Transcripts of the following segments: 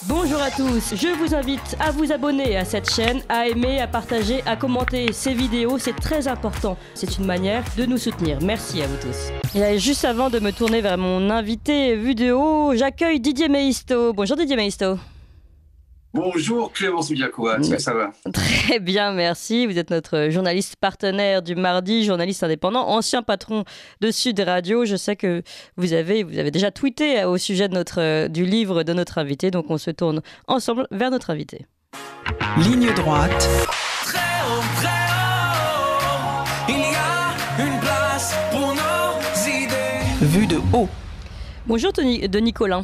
Bonjour à tous, je vous invite à vous abonner à cette chaîne, à aimer, à partager, à commenter ces vidéos, c'est très important. C'est une manière de nous soutenir. Merci à vous tous. Et juste avant de me tourner vers mon invité vidéo, j'accueille Didier Meisto. Bonjour Didier Meisto. Bonjour Clémence Migliacqua, est-ce que ça va? Très bien, merci. Vous êtes notre journaliste partenaire du mardi, journaliste indépendant, ancien patron de Sud Radio. Je sais que vous avez déjà tweeté au sujet de du livre de notre invité, donc on se tourne ensemble vers notre invité. Ligne droite. Très haut, il y a une place pour nos idées. Vue de haut. Bonjour Denis Colin.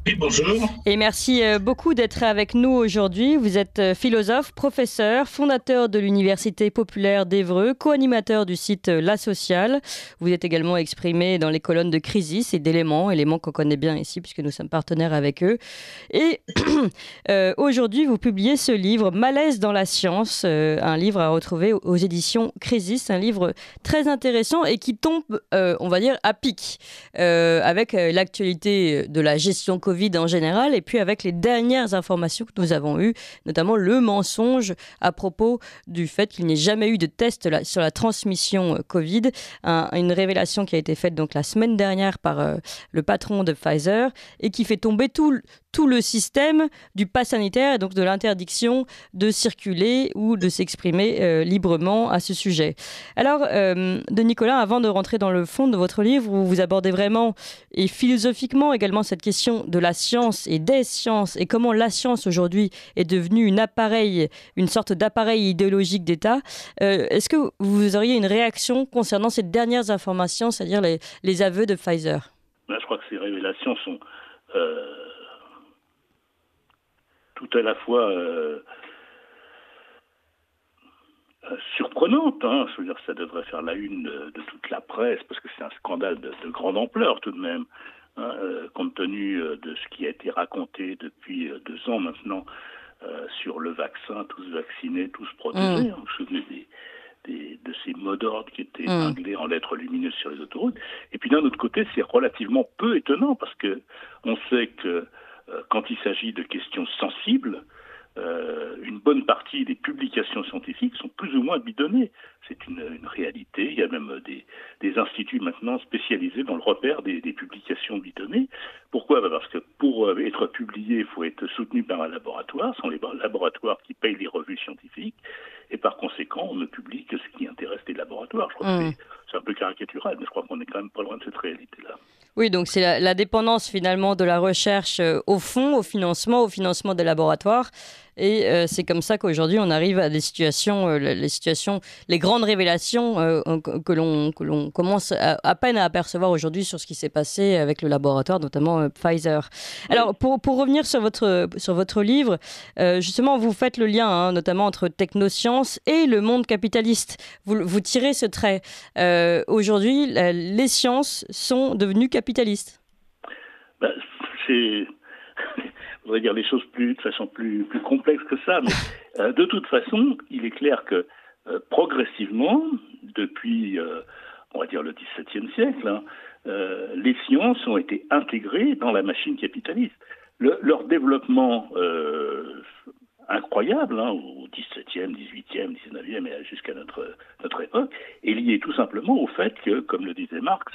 Oui, bonjour. Et merci beaucoup d'être avec nous aujourd'hui. Vous êtes philosophe, professeur, fondateur de l'Université populaire d'Évreux, co-animateur du site La Sociale. Vous êtes également exprimé dans les colonnes de Crisis et d'Éléments, éléments qu'on connaît bien ici puisque nous sommes partenaires avec eux. Et aujourd'hui, vous publiez ce livre, Malaise dans la science, un livre à retrouver aux éditions Crisis, un livre très intéressant et qui tombe, on va dire, à pic avec l'actualité de la gestion Covid en général, et puis avec les dernières informations que nous avons eues, notamment le mensonge à propos du fait qu'il n'y ait jamais eu de test sur la transmission Covid, une révélation qui a été faite donc la semaine dernière par le patron de Pfizer et qui fait tomber tout le système du pass sanitaire et donc de l'interdiction de circuler ou de s'exprimer librement à ce sujet. Alors, Denis Colin, avant de rentrer dans le fond de votre livre, où vous abordez vraiment et philosophiquement également cette question de la science et des sciences et comment la science aujourd'hui est devenue une sorte d'appareil idéologique d'État, est-ce que vous auriez une réaction concernant ces dernières informations, c'est-à-dire les aveux de Pfizer? Là, je crois que ces révélations sont tout à la fois surprenantes. Hein. Je veux dire, ça devrait faire la une de toute la presse, parce que c'est un scandale de grande ampleur tout de même, hein, compte tenu de ce qui a été raconté depuis 2 ans maintenant sur le vaccin, tous vaccinés, tous protégés. Vous vous souvenez de ces mots d'ordre qui étaient épinglés en lettres lumineuses sur les autoroutes. Et puis d'un autre côté, c'est relativement peu étonnant, parce que on sait que quand il s'agit de questions sensibles, une bonne partie des publications scientifiques sont plus ou moins bidonnées. C'est une réalité. Il y a même des instituts maintenant spécialisés dans le repère des publications bidonnées. Pourquoi? Parce que pour être publié, il faut être soutenu par un laboratoire. Ce sont les laboratoires qui payent les revues scientifiques. Et par conséquent, on ne publie que ce qui intéresse les laboratoires. Je crois que c'est un peu caricatural, mais je crois qu'on n'est quand même pas loin de cette réalité-là. Oui, donc c'est la dépendance finalement de la recherche au fond, au financement des laboratoires. Et c'est comme ça qu'aujourd'hui on arrive à des situations, les grandes révélations que l'on commence à peine à apercevoir aujourd'hui sur ce qui s'est passé avec le laboratoire, notamment Pfizer. Alors pour revenir sur votre livre, justement vous faites le lien notamment entre technosciences et le monde capitaliste. Vous tirez ce trait. Aujourd'hui, les sciences sont devenues capitalistes. Je voudrais dire les choses de façon plus complexe que ça, mais de toute façon, il est clair que progressivement, depuis, on va dire, le XVIIe siècle, les sciences ont été intégrées dans la machine capitaliste. Leur développement incroyable, au XVIIe, XVIIIe, XIXe et jusqu'à notre époque, est lié tout simplement au fait que, comme le disait Marx,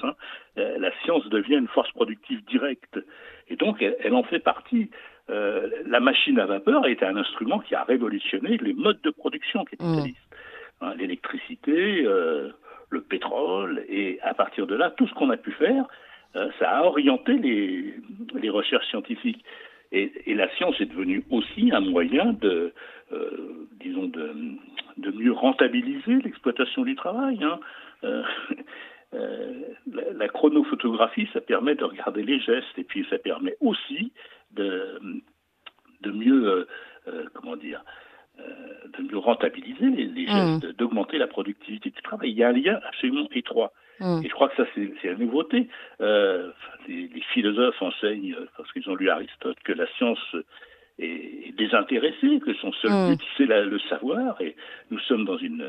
la science devient une force productive directe. Et donc, elle en fait partie. La machine à vapeur a été un instrument qui a révolutionné les modes de production capitalistes. L'électricité, le pétrole, et à partir de là, tout ce qu'on a pu faire, ça a orienté les recherches scientifiques. Et la science est devenue aussi un moyen de mieux rentabiliser l'exploitation du travail. La chronophotographie, ça permet de regarder les gestes, et puis ça permet aussi de mieux, de mieux rentabiliser les gestes, d'augmenter la productivité du travail. Il y a un lien absolument étroit. Et je crois que ça, c'est la nouveauté. Les philosophes enseignent, parce qu'ils ont lu Aristote, que la science est désintéressée, que son seul but, c'est le savoir. Et nous sommes dans une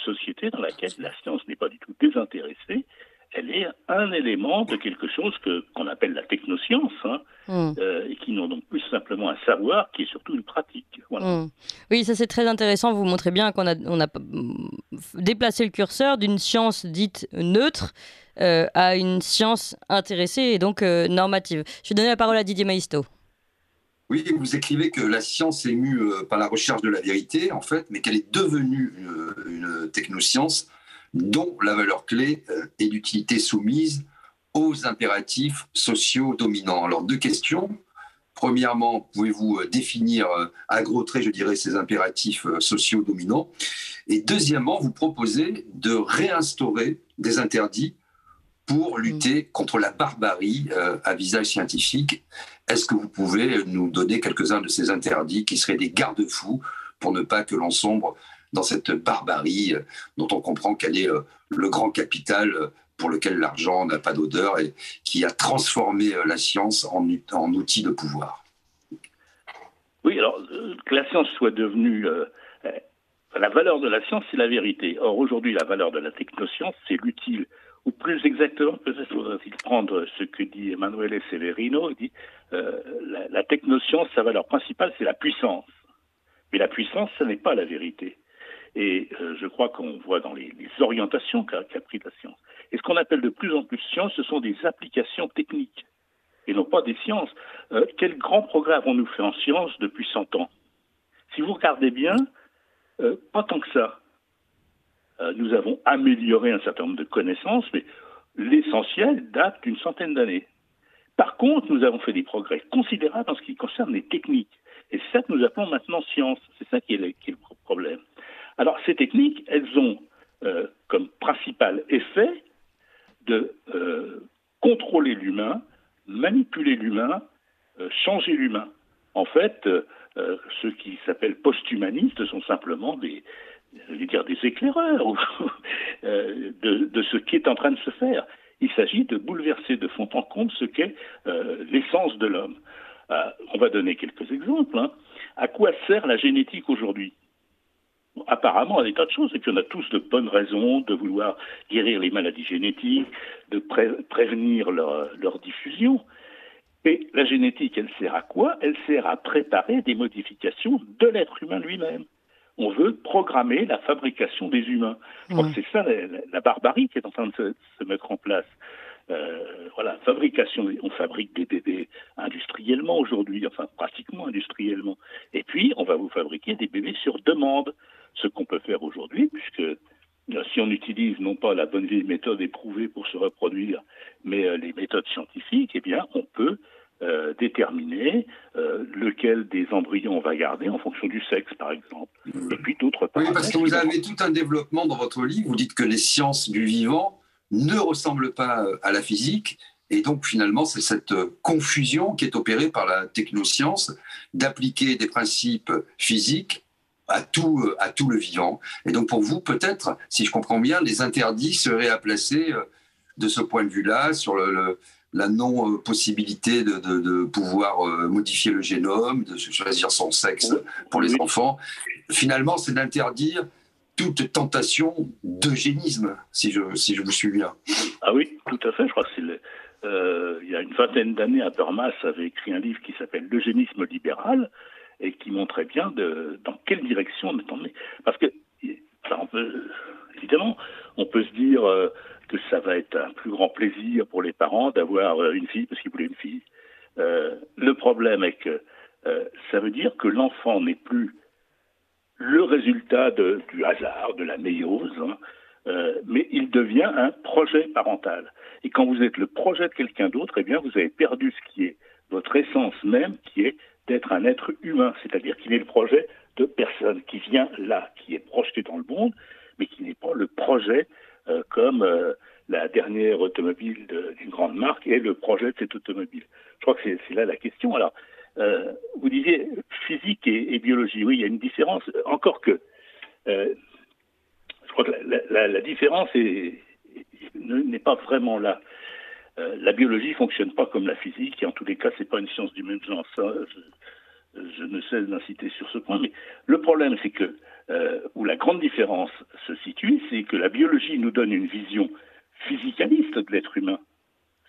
société dans laquelle la science n'est pas du tout désintéressée. elle est un élément de quelque chose qu'on appelle la technoscience, et qui n'ont donc plus simplement un savoir, qui est surtout une pratique. Voilà. Oui, ça c'est très intéressant. Vous montrez bien qu'on a déplacé le curseur d'une science dite neutre à une science intéressée et donc normative. Je vais donner la parole à Didier Maisto. Oui, vous écrivez que la science est mue par la recherche de la vérité, en fait, mais qu'elle est devenue une technoscience dont la valeur clé est l'utilité soumise aux impératifs sociaux dominants. Alors, deux questions. Premièrement, pouvez-vous définir à gros traits, je dirais, ces impératifs sociaux dominants? Et deuxièmement, vous proposez de réinstaurer des interdits pour lutter contre la barbarie à visage scientifique. Est-ce que vous pouvez nous donner quelques-uns de ces interdits qui seraient des garde-fous pour ne pas que l'on sombre dans cette barbarie dont on comprend qu'elle est le grand capital pour lequel l'argent n'a pas d'odeur et qui a transformé la science en outil de pouvoir? Oui, alors que la science soit devenue... la valeur de la science, c'est la vérité. Or, aujourd'hui, la valeur de la technoscience, c'est l'utile. Ou plus exactement, peut-être faudrait-il prendre ce que dit Emanuele Severino, il dit la technoscience, sa valeur principale, c'est la puissance. Mais la puissance, ce n'est pas la vérité. Et je crois qu'on voit dans les orientations qu'a pris la science. Et ce qu'on appelle de plus en plus science, ce sont des applications techniques, et non pas des sciences. Quel grand progrès avons-nous fait en science depuis 100 ans? Si vous regardez bien, pas tant que ça. Nous avons amélioré un certain nombre de connaissances, mais l'essentiel date d'une centaine d'années. Par contre, nous avons fait des progrès considérables en ce qui concerne les techniques. Et c'est ça que nous appelons maintenant science. C'est ça qui est le problème. Alors, ces techniques, elles ont comme principal effet de contrôler l'humain, manipuler l'humain, changer l'humain. En fait, ceux qui s'appellent post-humanistes sont simplement des éclaireurs de ce qui est en train de se faire. Il s'agit de bouleverser de fond en comble ce qu'est l'essence de l'homme. On va donner quelques exemples. À quoi sert la génétique aujourd'hui? Apparemment à des tas de choses, et puis on a tous de bonnes raisons de vouloir guérir les maladies génétiques, de prévenir leur diffusion. Mais la génétique, elle sert à quoi? Elle sert à préparer des modifications de l'être humain lui-même. On veut programmer la fabrication des humains. Je crois que c'est ça la barbarie qui est en train de se mettre en place. Voilà, on fabrique des bébés industriellement aujourd'hui, enfin pratiquement industriellement. Et puis, on va vous fabriquer des bébés sur demande. Ce qu'on peut faire aujourd'hui, puisque si on utilise non pas la bonne vieille méthode éprouvée pour se reproduire, mais les méthodes scientifiques, eh bien, on peut déterminer lequel des embryons on va garder en fonction du sexe, par exemple. Et puis d'autres paramètres. Oui, parce que vous avez tout un développement dans votre livre. Vous dites que les sciences du vivant ne ressemblent pas à la physique. Et donc, finalement, c'est cette confusion qui est opérée par la technoscience d'appliquer des principes physiques à tout le vivant. Et donc, pour vous, peut-être, si je comprends bien, les interdits seraient à placer de ce point de vue-là sur la non-possibilité de pouvoir modifier le génome, de choisir son sexe pour les enfants. Finalement, c'est d'interdire toute tentation d'eugénisme, si je vous suis bien. Ah oui, tout à fait. Je crois que il y a une vingtaine d'années, Habermas avait écrit un livre qui s'appelle « L'eugénisme libéral », et qui montrait bien dans quelle direction on est emmené. Parce que, évidemment, on peut se dire que ça va être un plus grand plaisir pour les parents d'avoir une fille parce qu'ils voulaient une fille. Le problème est que ça veut dire que l'enfant n'est plus le résultat du hasard, de la méiose, mais il devient un projet parental. Et quand vous êtes le projet de quelqu'un d'autre, eh bien, vous avez perdu ce qui est votre essence même, qui est d'être un être humain, c'est-à-dire qu'il est le projet de personne qui vient là, qui est projeté dans le monde, mais qui n'est pas le projet comme la dernière automobile d'une grande marque est le projet de cette automobile. Je crois que c'est là la question. Alors, vous disiez physique et biologie. Oui, il y a une différence. Encore que, je crois que la différence n'est pas vraiment là. La biologie fonctionne pas comme la physique, et en tous les cas, c'est pas une science du même genre. Ça, je ne cesse d'insister sur ce point. Mais le problème, c'est que où la grande différence se situe, c'est que la biologie nous donne une vision physicaliste de l'être humain.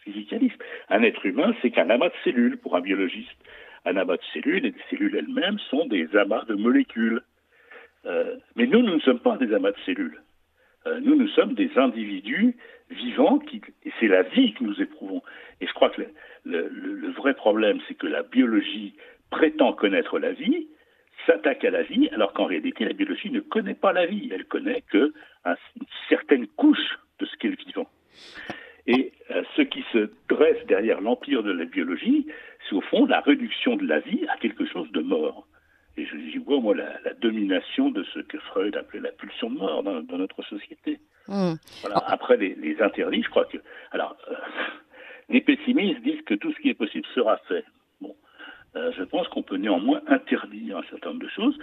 Physicaliste. Un être humain, c'est qu'un amas de cellules pour un biologiste. Un amas de cellules, et les cellules elles-mêmes sont des amas de molécules. Mais nous ne sommes pas des amas de cellules. Nous sommes des individus vivants, et c'est la vie que nous éprouvons. Et je crois que le vrai problème, c'est que la biologie prétend connaître la vie, s'attaque à la vie, alors qu'en réalité, la biologie ne connaît pas la vie. Elle connaît qu'une certaine couche de ce qu'est le vivant. Et ce qui se dresse derrière l'empire de la biologie, c'est au fond la réduction de la vie à quelque chose de mort. Et j'y vois, moi, la domination de ce que Freud appelait la pulsion de mort dans notre société. Voilà. Après, les interdits, je crois que... Alors, les pessimistes disent que tout ce qui est possible sera fait. Bon, je pense qu'on peut néanmoins interdire un certain nombre de choses.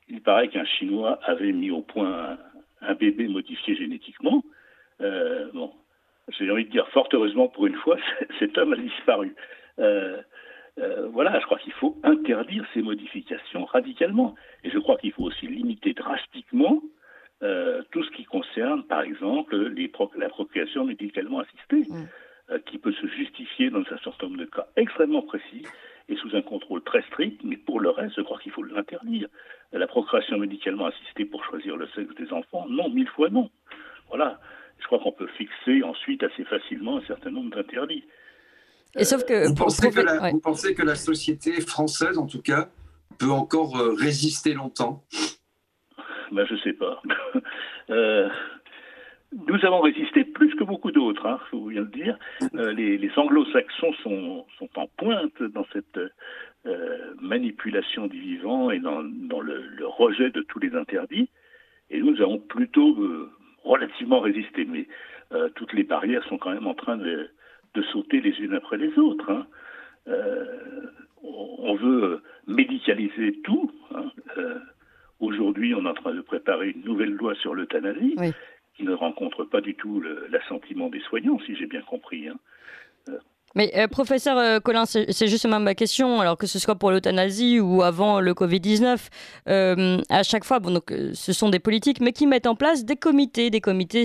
Il paraît qu'un Chinois avait mis au point un bébé modifié génétiquement. Bon, j'ai envie de dire, fort heureusement, pour une fois, cet homme a disparu. Voilà, je crois qu'il faut interdire ces modifications radicalement. Et je crois qu'il faut aussi limiter drastiquement tout ce qui concerne, par exemple, la procréation médicalement assistée, qui peut se justifier dans un certain nombre de cas extrêmement précis et sous un contrôle très strict, mais pour le reste, je crois qu'il faut l'interdire. La procréation médicalement assistée pour choisir le sexe des enfants, non, 1000 fois non. Voilà, je crois qu'on peut fixer ensuite assez facilement un certain nombre d'interdits. Et sauf que vous pensez que la société française, en tout cas, peut encore résister longtemps? Ben, je ne sais pas. Nous avons résisté plus que beaucoup d'autres, il faut bien le dire. Les anglo-saxons sont en pointe dans cette manipulation du vivant et dans le rejet de tous les interdits. Et nous avons plutôt relativement résisté. Mais toutes les barrières sont quand même en train de sauter les unes après les autres. On veut médicaliser tout. Aujourd'hui, on est en train de préparer une nouvelle loi sur l'euthanasie qui ne rencontre pas du tout l'assentiment des soignants, si j'ai bien compris. Mais professeur Collin, c'est justement ma question, alors que ce soit pour l'euthanasie ou avant le Covid-19, à chaque fois, ce sont des politiques, mais qui mettent en place des comités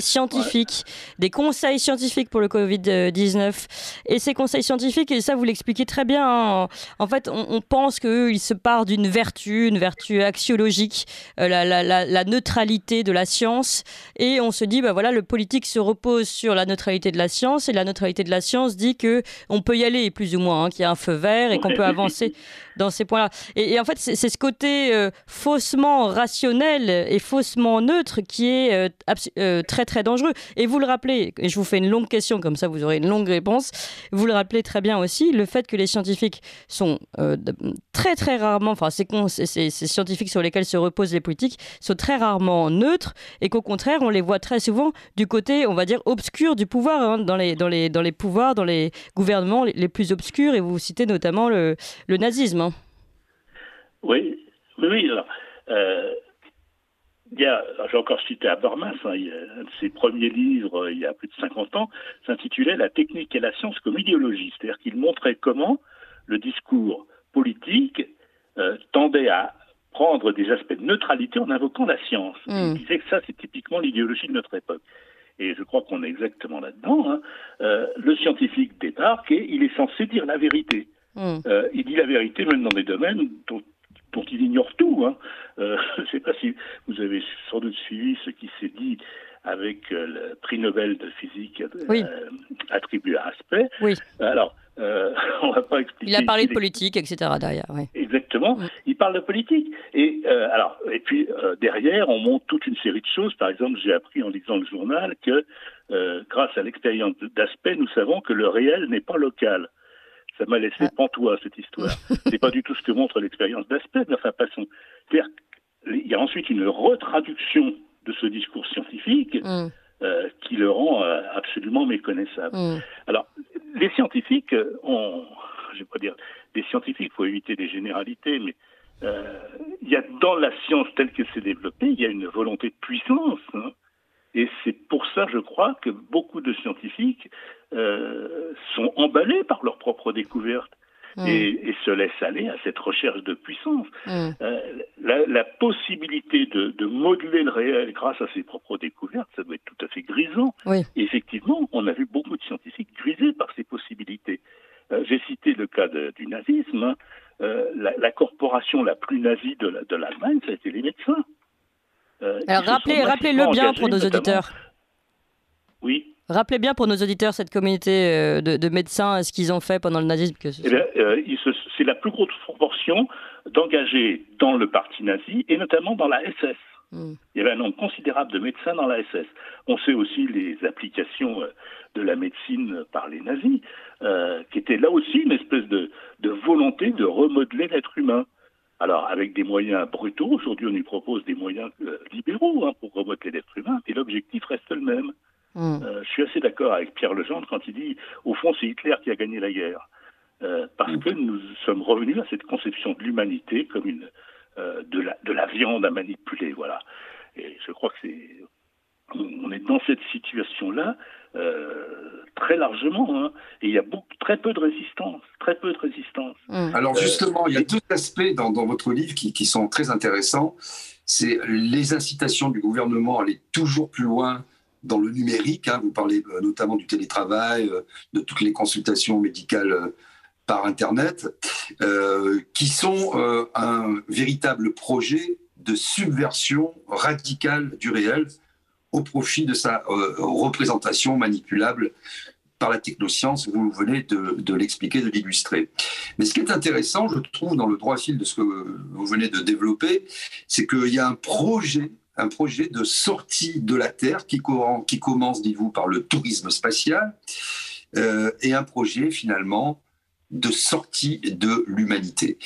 scientifiques, des conseils scientifiques pour le Covid-19. Et ces conseils scientifiques, et ça vous l'expliquez très bien, en fait, on pense qu'ils se partent d'une vertu, une vertu axiologique, la neutralité de la science, et on se dit, voilà, le politique se repose sur la neutralité de la science, et la neutralité de la science dit que on peut y aller plus ou moins, qu'il y a un feu vert et qu'on peut avancer dans ces points-là. Et en fait, c'est ce côté faussement rationnel et faussement neutre qui est très très dangereux. Et vous le rappelez, et je vous fais une longue question, comme ça vous aurez une longue réponse, vous le rappelez très bien aussi, le fait que les scientifiques sont très très rarement, enfin ces scientifiques sur lesquels se reposent les politiques, sont très rarement neutres et qu'au contraire, on les voit très souvent du côté, on va dire, obscur du pouvoir, dans les pouvoirs, dans les gouvernements les plus obscurs, et vous citez notamment le nazisme. Oui. Alors, j'ai encore cité Habermas, un de ses premiers livres, il y a plus de 50 ans, s'intitulait « La technique et la science comme idéologie », c'est-à-dire qu'il montrait comment le discours politique tendait à prendre des aspects de neutralité en invoquant la science. Il disait que ça, c'est typiquement l'idéologie de notre époque. Et je crois qu'on est exactement là-dedans. Le scientifique débarque et il est censé dire la vérité. Il dit la vérité même dans des domaines dont il ignore tout. Je ne sais pas si vous avez sans doute suivi ce qui s'est dit avec le prix Nobel de physique attribué à Aspect. Alors, on va pas expliquer. Il a parlé de politique, etc. derrière. Exactement. Il parle de politique. Et puis derrière, on montre toute une série de choses. Par exemple, j'ai appris en lisant le journal que grâce à l'expérience d'Aspect, nous savons que le réel n'est pas local. Ça m'a laissé pantois, cette histoire. C'est pas du tout ce que montre l'expérience d'Aspect, mais enfin passons. C'est-à-dire qu'il y a ensuite une retraduction de ce discours scientifique qui le rend absolument méconnaissable. Alors, les scientifiques je vais pas dire des scientifiques, il faut éviter des généralités, mais il y a dans la science telle qu'elle s'est développée, il y a une volonté de puissance. Et c'est pour ça, je crois, que beaucoup de scientifiques sont emballés par leurs propres découvertes. et se laisse aller à cette recherche de puissance. La possibilité de modeler le réel grâce à ses propres découvertes, ça doit être tout à fait grisant. Oui. Et effectivement, on a vu beaucoup de scientifiques grisés par ces possibilités. J'ai cité le cas du nazisme. Hein. La corporation la plus nazie de l'Allemagne, ça a été les médecins. Alors rappelez-le bien pour nos auditeurs. Oui. Rappelez bien pour nos auditeurs cette communauté de médecins, ce qu'ils ont fait pendant le nazisme. C'est la plus grosse proportion d'engagés dans le parti nazi et notamment dans la SS. Il y avait un nombre considérable de médecins dans la SS. On sait aussi les applications de la médecine par les nazis, qui étaient là aussi une espèce de volonté de remodeler l'être humain. Alors, avec des moyens brutaux, aujourd'hui on lui propose des moyens libéraux pour remodeler l'être humain, et l'objectif reste le même. Je suis assez d'accord avec Pierre Legendre quand il dit, au fond, c'est Hitler qui a gagné la guerre. Parce que nous sommes revenus à cette conception de l'humanité comme de la viande à manipuler, voilà. Et je crois que on est dans cette situation-là très largement, hein, et il y a très peu de résistance, Alors justement, il y a deux aspects dans votre livre qui sont très intéressants. C'est les incitations du gouvernement à aller toujours plus loin dans le numérique. Hein. Vous parlez notamment du télétravail, de toutes les consultations médicales par Internet, qui sont un véritable projet de subversion radicale du réel au profit de sa représentation manipulable par la technoscience. Vous venez de l'expliquer, de l'illustrer. Mais ce qui est intéressant, je trouve, dans le droit fil de ce que vous venez de développer, c'est qu'il y a un projet de sortie de la Terre qui commence, dites-vous, par le tourisme spatial, et un projet, finalement, de sortie de l'humanité.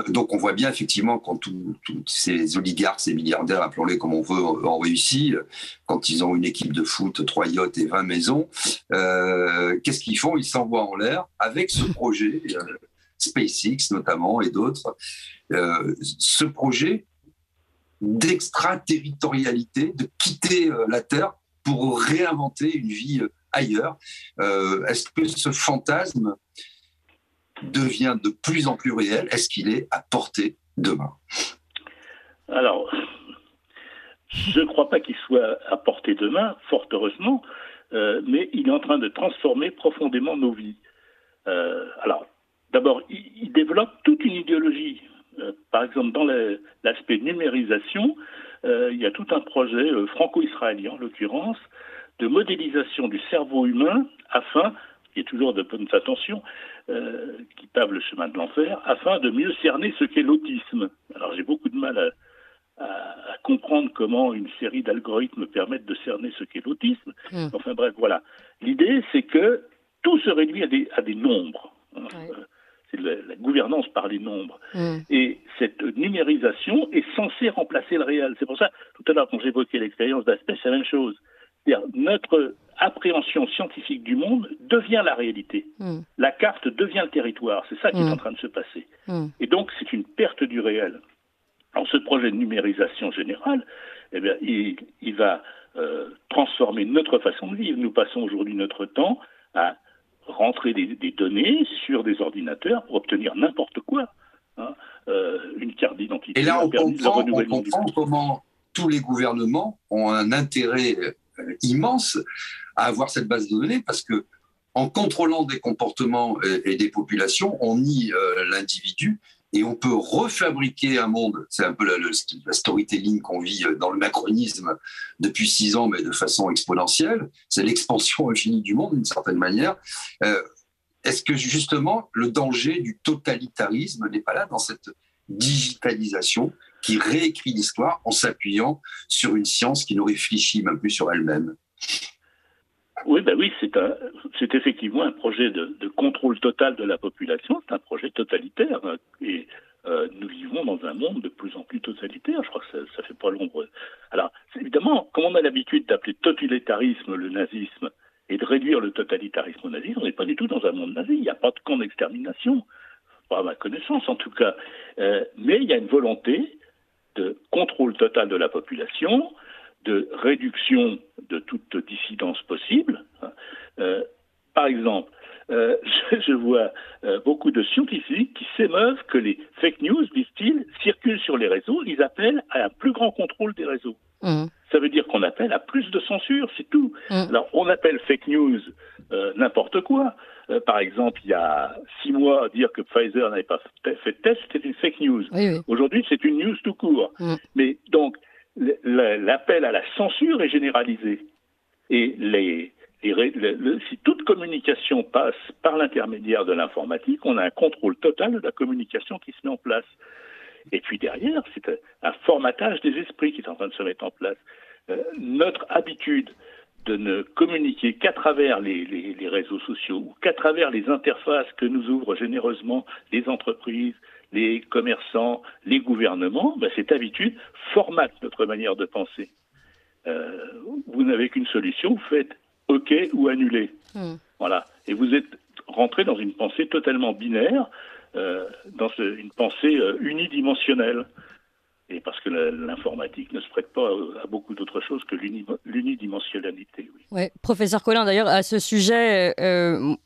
Donc on voit bien effectivement quand tous ces oligarques, ces milliardaires, appelons-les comme on veut, ont réussi, quand ils ont une équipe de foot, 3 yachts et 20 maisons, qu'est-ce qu'ils font? Ils s'envoient en l'air avec ce projet, SpaceX notamment et d'autres, ce projet d'extraterritorialité, de quitter la Terre pour réinventer une vie ailleurs. Est-ce que ce fantasme devient de plus en plus réel? Est-ce qu'il est à portée de main? Alors, je ne crois pas qu'il soit à portée de main, fort heureusement, mais il est en train de transformer profondément nos vies. Alors, d'abord, il développe toute une idéologie. Par exemple, dans l'aspect numérisation, il y a tout un projet franco-israélien, en l'occurrence, de modélisation du cerveau humain afin, il y a toujours de bonnes intentions, qui pavent le chemin de l'enfer, afin de mieux cerner ce qu'est l'autisme. Alors j'ai beaucoup de mal à comprendre comment une série d'algorithmes permettent de cerner ce qu'est l'autisme. Enfin bref, voilà. L'idée, c'est que tout se réduit à des nombres. Hein. C'est la gouvernance par les nombres. Et cette numérisation est censée remplacer le réel. C'est pour ça, tout à l'heure, quand j'évoquais l'expérience d'Aspect, c'est la même chose. C'est-à-dire, notre appréhension scientifique du monde devient la réalité. La carte devient le territoire. C'est ça qui est en train de se passer. Et donc, c'est une perte du réel. Alors, ce projet de numérisation générale, eh bien, il va transformer notre façon de vivre. Nous passons aujourd'hui notre temps à rentrer des données sur des ordinateurs pour obtenir n'importe quoi. Hein. Une carte d'identité. Et là, on comprend comment tous les gouvernements ont un intérêt immense à avoir cette base de données, parce que en contrôlant des comportements et des populations, on nie l'individu et on peut refabriquer un monde. C'est un peu la storytelling qu'on vit dans le macronisme depuis 6 ans, mais de façon exponentielle. C'est l'expansion infinie du monde, d'une certaine manière. Est-ce que justement le danger du totalitarisme n'est pas là dans cette digitalisation qui réécrit l'histoire en s'appuyant sur une science qui nous réfléchit même plus sur elle-même? Oui, c'est effectivement un projet de contrôle total de la population, c'est un projet totalitaire. Et nous vivons dans un monde de plus en plus totalitaire, je crois que ça fait pas l'ombre. Alors, évidemment, comme on a l'habitude d'appeler totalitarisme le nazisme et de réduire le totalitarisme au nazisme, on n'est pas du tout dans un monde nazi, il n'y a pas de camp d'extermination, pas à ma connaissance en tout cas. Mais il y a une volonté de contrôle total de la population, de réduction de toute dissidence possible. Par exemple, je vois beaucoup de scientifiques qui s'émeuvent que les fake news, disent-ils, circulent sur les réseaux. Ils appellent à un plus grand contrôle des réseaux. Mmh. Ça veut dire qu'on appelle à plus de censure, c'est tout. Alors, on appelle fake news n'importe quoi. Par exemple, il y a 6 mois, dire que Pfizer n'avait pas fait de test, c'était une fake news. Oui. Aujourd'hui, c'est une news tout court. Mais donc, l'appel à la censure est généralisé. Et si toute communication passe par l'intermédiaire de l'informatique, on a un contrôle total de la communication qui se met en place. Et puis derrière, c'est un formatage des esprits qui est en train de se mettre en place. Notre habitude de ne communiquer qu'à travers les réseaux sociaux ou qu'à travers les interfaces que nous ouvrent généreusement les entreprises, les commerçants, les gouvernements, cette habitude formate notre manière de penser. Vous n'avez qu'une solution, vous faites OK ou annuler. Voilà. Et vous êtes rentré dans une pensée totalement binaire, dans une pensée unidimensionnelle. Et parce que l'informatique ne se prête pas à beaucoup d'autres choses que l'unidimensionnalité. Oui. Ouais. Professeur Collin, d'ailleurs, à ce sujet,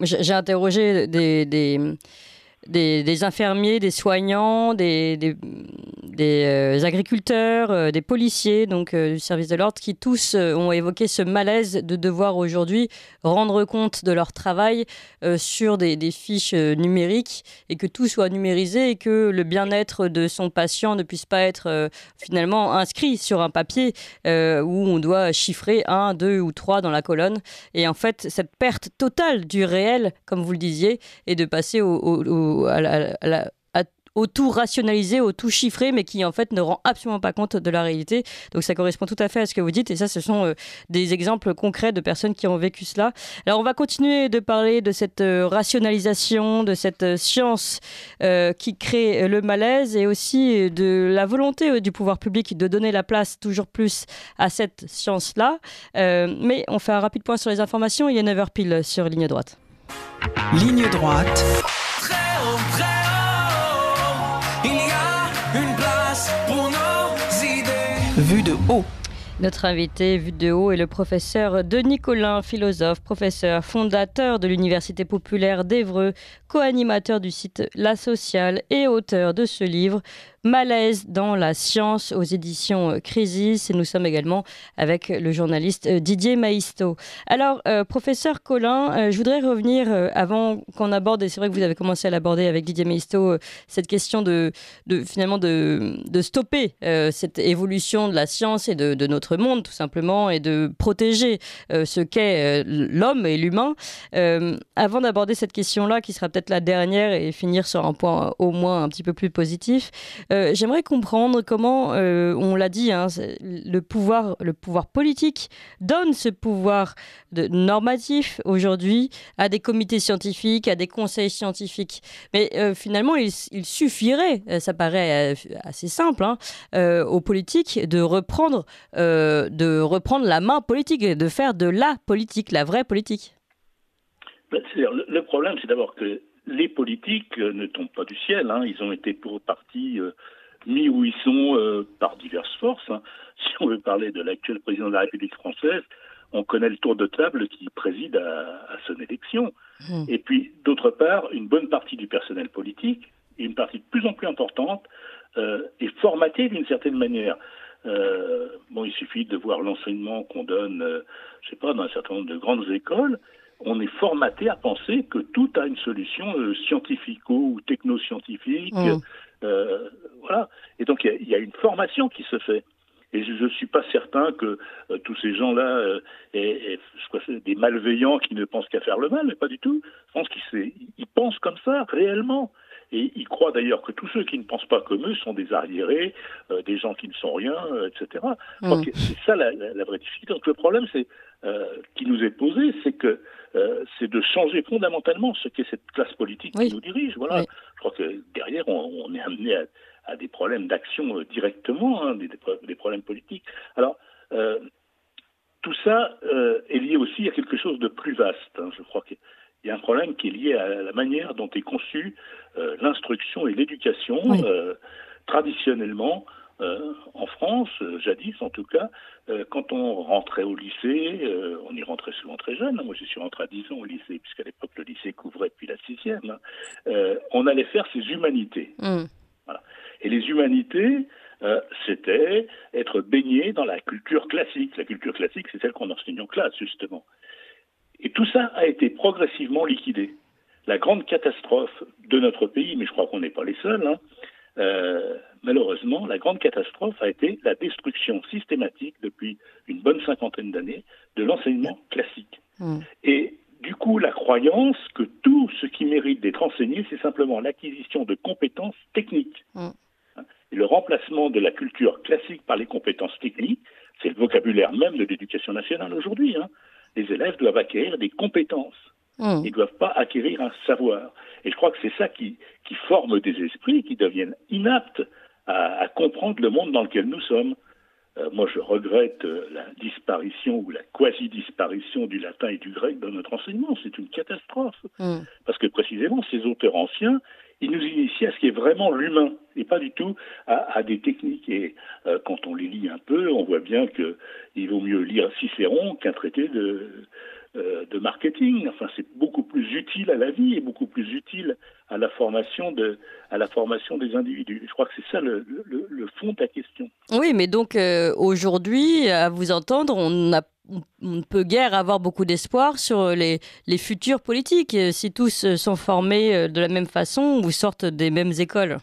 j'ai interrogé des infirmiers, des soignants, des agriculteurs, des policiers donc du service de l'ordre qui tous ont évoqué ce malaise de devoir aujourd'hui rendre compte de leur travail sur des fiches numériques et que tout soit numérisé et que le bien-être de son patient ne puisse pas être finalement inscrit sur un papier où on doit chiffrer 1, 2 ou 3 dans la colonne. Et en fait, cette perte totale du réel, comme vous le disiez, et de passer au tout rationalisé, au tout chiffré, mais qui en fait ne rend absolument pas compte de la réalité. Donc ça correspond tout à fait à ce que vous dites, et ça, ce sont des exemples concrets de personnes qui ont vécu cela. Alors on va continuer de parler de cette rationalisation, de cette science qui crée le malaise, et aussi de la volonté du pouvoir public de donner la place toujours plus à cette science-là. Mais on fait un rapide point sur les informations. Il est 9h pile sur Ligne Droite. Ligne droite. Il y a une place pour nos idées. Vue de haut. Notre invité, vue de haut, est le professeur Denis Collin, philosophe, professeur, fondateur de l'Université populaire d'Évreux, co-animateur du site La Sociale et auteur de ce livre Malaise dans la science aux éditions Crisis. Et nous sommes également avec le journaliste Didier Maisto. Alors, professeur Collin, je voudrais revenir avant qu'on aborde, et c'est vrai que vous avez commencé à l'aborder avec Didier Maisto, cette question de stopper cette évolution de la science et de notre monde, tout simplement, et de protéger ce qu'est l'homme et l'humain. Avant d'aborder cette question-là, qui sera peut-être la dernière, et finir sur un point au moins un petit peu plus positif, j'aimerais comprendre comment, on l'a dit, le pouvoir politique donne ce pouvoir normatif aujourd'hui à des comités scientifiques, à des conseils scientifiques. Mais finalement, il suffirait, ça paraît assez simple, aux politiques de reprendre la main politique, et de faire de la politique, la vraie politique. Le problème, c'est d'abord que les politiques ne tombent pas du ciel. Ils ont été pour partie mis où ils sont par diverses forces. Si on veut parler de l'actuel président de la République française, on connaît le tour de table qui préside à son élection. Et puis, d'autre part, une bonne partie du personnel politique, et une partie de plus en plus importante, est formatée d'une certaine manière. Il suffit de voir l'enseignement qu'on donne, dans un certain nombre de grandes écoles. On est formaté à penser que tout a une solution scientifico- ou technoscientifique. Voilà. Et donc, il y a une formation qui se fait. Et je ne suis pas certain que tous ces gens-là soient des malveillants qui ne pensent qu'à faire le mal, mais pas du tout. Je pense qu'ils pensent comme ça, réellement. Et ils croient d'ailleurs que tous ceux qui ne pensent pas comme eux sont des arriérés, des gens qui ne sont rien, etc. Donc, c'est ça la vraie difficulté. Donc le problème qui nous est posé, c'est de changer fondamentalement ce qu'est cette classe politique qui nous dirige. Voilà. Je crois que derrière, on est amené à des problèmes d'action directement, des problèmes politiques. Alors, tout ça est lié aussi à quelque chose de plus vaste. Je crois qu'il y a un problème qui est lié à la manière dont est conçue l'instruction et l'éducation. Traditionnellement, en France, jadis en tout cas, quand on rentrait au lycée, on y rentrait souvent très jeune. Moi, je suis rentré à 10 ans au lycée, puisqu'à l'époque, le lycée couvrait depuis la 6e. On allait faire ses humanités. Voilà. Et les humanités, c'était être baigné dans la culture classique. La culture classique, c'est celle qu'on enseigne en classe, justement. Et tout ça a été progressivement liquidé. La grande catastrophe de notre pays, mais je crois qu'on n'est pas les seuls, malheureusement, la grande catastrophe a été la destruction systématique depuis une bonne 50aine d'années de l'enseignement classique. Et du coup, la croyance que tout ce qui mérite d'être enseigné, c'est simplement l'acquisition de compétences techniques. Et le remplacement de la culture classique par les compétences techniques, c'est le vocabulaire même de l'éducation nationale aujourd'hui. Les élèves doivent acquérir des compétences. Ils ne doivent pas acquérir un savoir. Et je crois que c'est ça qui forme des esprits qui deviennent inaptes à comprendre le monde dans lequel nous sommes. Moi, je regrette la disparition ou la quasi-disparition du latin et du grec dans notre enseignement. C'est une catastrophe. Parce que précisément, ces auteurs anciens, ils nous initient à ce qui est vraiment l'humain et pas du tout à des techniques. Et quand on les lit un peu, on voit bien qu'il vaut mieux lire Cicéron qu'un traité de marketing. Enfin, c'est beaucoup plus utile à la vie et beaucoup plus utile à la formation des individus. Je crois que c'est ça le fond de la question. Oui, mais donc aujourd'hui, à vous entendre, on ne peut guère avoir beaucoup d'espoir sur les futurs politiques, si tous sont formés de la même façon ou sortent des mêmes écoles.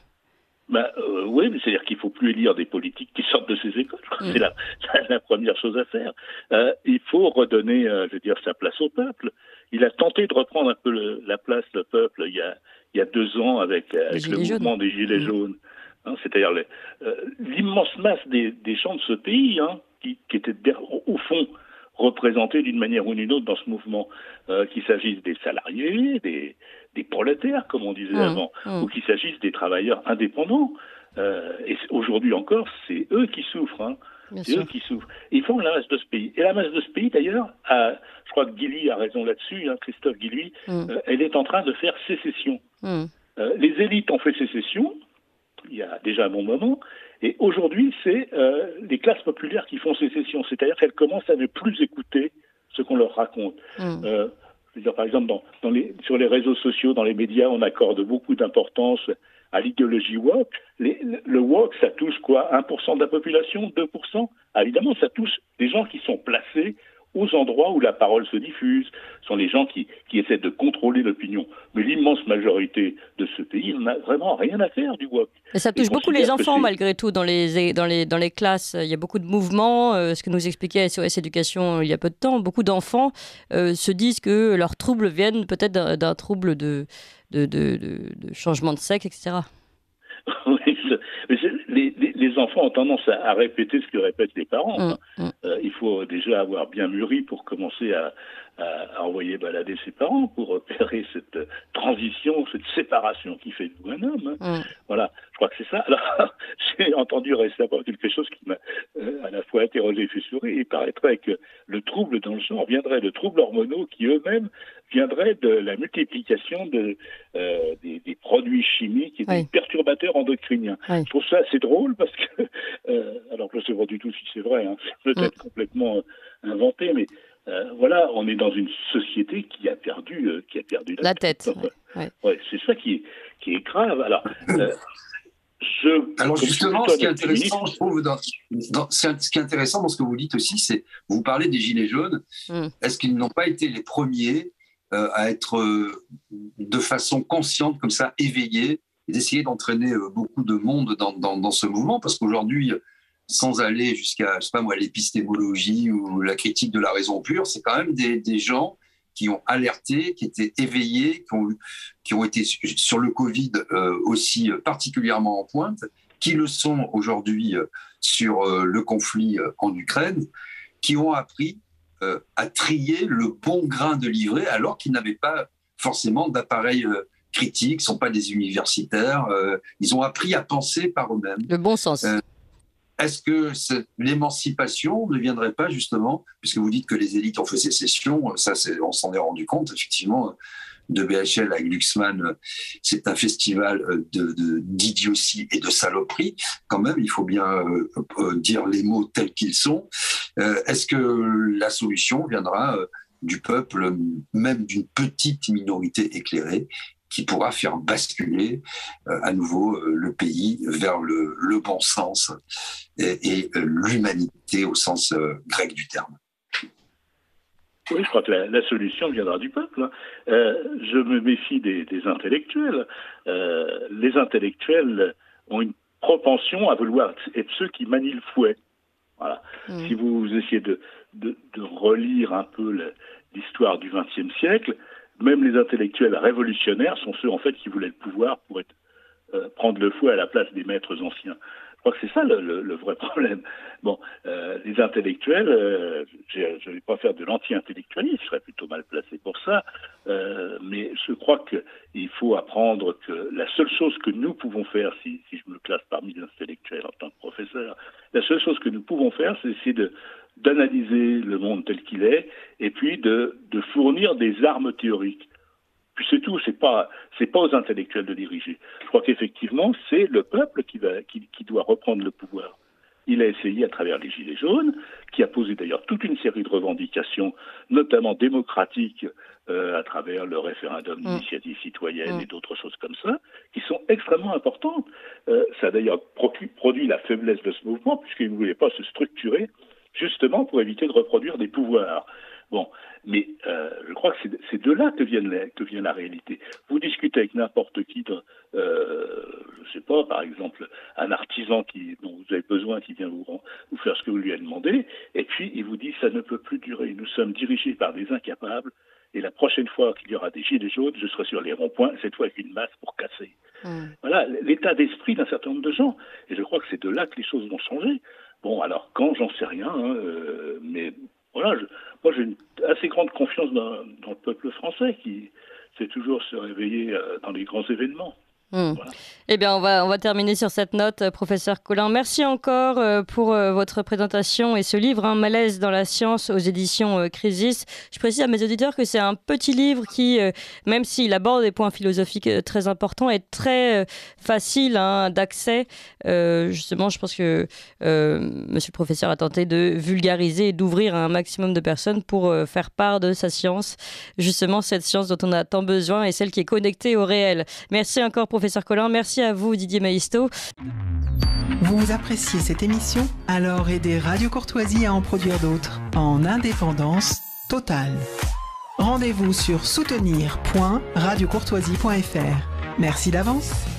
Oui, mais c'est-à-dire qu'il ne faut plus élire des politiques qui sortent de ces écoles. C'est la première chose à faire. Il faut redonner, sa place au peuple. Il a tenté de reprendre un peu la place, le peuple, il y a 2 ans avec le mouvement des Gilets jaunes. C'est-à-dire l'immense masse des gens de ce pays qui étaient au fond représentés d'une manière ou d'une autre dans ce mouvement, qu'il s'agisse des salariés, des prolétaires, comme on disait avant, ou qu'il s'agisse des travailleurs indépendants. Et aujourd'hui encore, c'est eux qui souffrent. C'est eux qui souffrent. Ils font la masse de ce pays. Et la masse de ce pays, d'ailleurs, je crois que Guilluy a raison là-dessus, Christophe Guilluy, elle est en train de faire sécession. Les élites ont fait sécession, il y a déjà un bon moment, et aujourd'hui, c'est les classes populaires qui font sécession. C'est-à-dire qu'elles commencent à ne plus écouter ce qu'on leur raconte. Par exemple, sur les réseaux sociaux, dans les médias, on accorde beaucoup d'importance à l'idéologie woke. Le woke, ça touche quoi? 1% de la population? 2%? Évidemment, ça touche des gens qui sont placés aux endroits où la parole se diffuse. Ce sont les gens qui essaient de contrôler l'opinion. Mais l'immense majorité de ce pays n'a vraiment rien à faire du woke. Mais ça touche beaucoup les enfants, malgré tout, dans les classes. Il y a beaucoup de mouvements. Ce que nous expliquait SOS Éducation il y a peu de temps, beaucoup d'enfants se disent que leurs troubles viennent peut-être d'un trouble de changement de sexe, etc. Oui, les enfants ont tendance à répéter ce que répètent les parents. Il faut déjà avoir bien mûri pour commencer à envoyer balader ses parents pour opérer cette transition, cette séparation qui fait de vous un homme. Voilà, je crois que c'est ça. Alors, j'ai entendu récemment quelque chose qui m'a à la fois interrogé et fait sourire. Il paraîtrait que le trouble dans le genre viendrait de troubles hormonaux qui eux-mêmes viendraient de la multiplication des produits chimiques et des perturbateurs endocriniens. Je trouve ça assez drôle parce que, alors je ne sais pas du tout si c'est vrai, c'est peut-être complètement inventé, mais voilà, on est dans une société qui a perdu la tête. Ouais, c'est ça qui est grave. Alors justement, ce qui est intéressant, je trouve, ce qui est intéressant dans ce que vous dites aussi, c'est vous parlez des Gilets jaunes. Est-ce qu'ils n'ont pas été les premiers à être de façon consciente, comme ça, éveillés, et d'essayer d'entraîner beaucoup de monde dans ce mouvement? Parce qu'aujourd'hui, sans aller jusqu'à, je sais pas moi, l'épistémologie ou la critique de la raison pure, c'est quand même des gens qui ont alerté, qui étaient éveillés, qui ont été sur le Covid aussi particulièrement en pointe, qui le sont aujourd'hui sur le conflit en Ukraine, qui ont appris à trier le bon grain de livret alors qu'ils n'avaient pas forcément d'appareil critique, ne sont pas des universitaires, ils ont appris à penser par eux-mêmes. Le bon sens. Est-ce que l'émancipation ne viendrait pas justement, puisque vous dites que les élites ont fait sécession, ça on s'en est rendu compte effectivement, de BHL avec Luxman, c'est un festival d'idiotie et de saloperie. Quand même, il faut bien dire les mots tels qu'ils sont. Est-ce que la solution viendra du peuple, même d'une petite minorité éclairée, qui pourra faire basculer à nouveau le pays vers le bon sens et l'humanité au sens grec du terme? Oui, je crois que la solution viendra du peuple. Je me méfie des intellectuels. Les intellectuels ont une propension à vouloir être ceux qui manient le fouet. Voilà. Si vous essayez de relire un peu l'histoire du XXe siècle, même les intellectuels révolutionnaires sont ceux en fait qui voulaient le pouvoir pour prendre le fouet à la place des maîtres anciens. Je crois que c'est ça le vrai problème. Bon, les intellectuels, je ne vais pas faire de l'anti-intellectualisme, je serais plutôt mal placé pour ça, mais je crois qu'il faut apprendre que la seule chose que nous pouvons faire, si je me classe parmi les intellectuels en tant que professeur, la seule chose que nous pouvons faire, c'est essayer d'analyser le monde tel qu'il est, et puis de fournir des armes théoriques. Puis c'est tout, c'est pas aux intellectuels de diriger. Je crois qu'effectivement, c'est le peuple qui doit reprendre le pouvoir. Il a essayé à travers les Gilets jaunes, qui a posé d'ailleurs toute une série de revendications, notamment démocratiques, à travers le référendum d'initiative citoyenne et d'autres choses comme ça, qui sont extrêmement importantes. Ça a d'ailleurs produit la faiblesse de ce mouvement, puisqu'il ne voulait pas se structurer, justement pour éviter de reproduire des pouvoirs. Bon, mais je crois que c'est de là que vient la réalité. Vous discutez avec n'importe qui, je sais pas, par exemple, un artisan dont vous avez besoin, qui vient vous faire ce que vous lui avez demandé, et puis il vous dit ça ne peut plus durer. Nous sommes dirigés par des incapables, et la prochaine fois qu'il y aura des gilets jaunes, je serai sur les ronds-points, cette fois avec une masse pour casser. Voilà l'état d'esprit d'un certain nombre de gens, et je crois que c'est de là que les choses vont changer. Bon, alors quand, j'en sais rien, mais voilà, moi j'ai une assez grande confiance dans le peuple français qui sait toujours se réveiller dans les grands événements. Voilà. Eh bien, on va terminer sur cette note, professeur Collin. Merci encore pour votre présentation et ce livre, Malaise dans la science, aux éditions Crisis. Je précise à mes auditeurs que c'est un petit livre qui, même s'il aborde des points philosophiques très importants, est très facile d'accès. Justement, je pense que monsieur le professeur a tenté de vulgariser et d'ouvrir à un maximum de personnes pour faire part de sa science. Justement, cette science dont on a tant besoin et celle qui est connectée au réel. Merci encore, professeur Collin. Merci à vous, Didier Maisto. Vous appréciez cette émission? Alors aidez Radio Courtoisie à en produire d'autres en indépendance totale. Rendez-vous sur soutenir.radiocourtoisie.fr. Merci d'avance.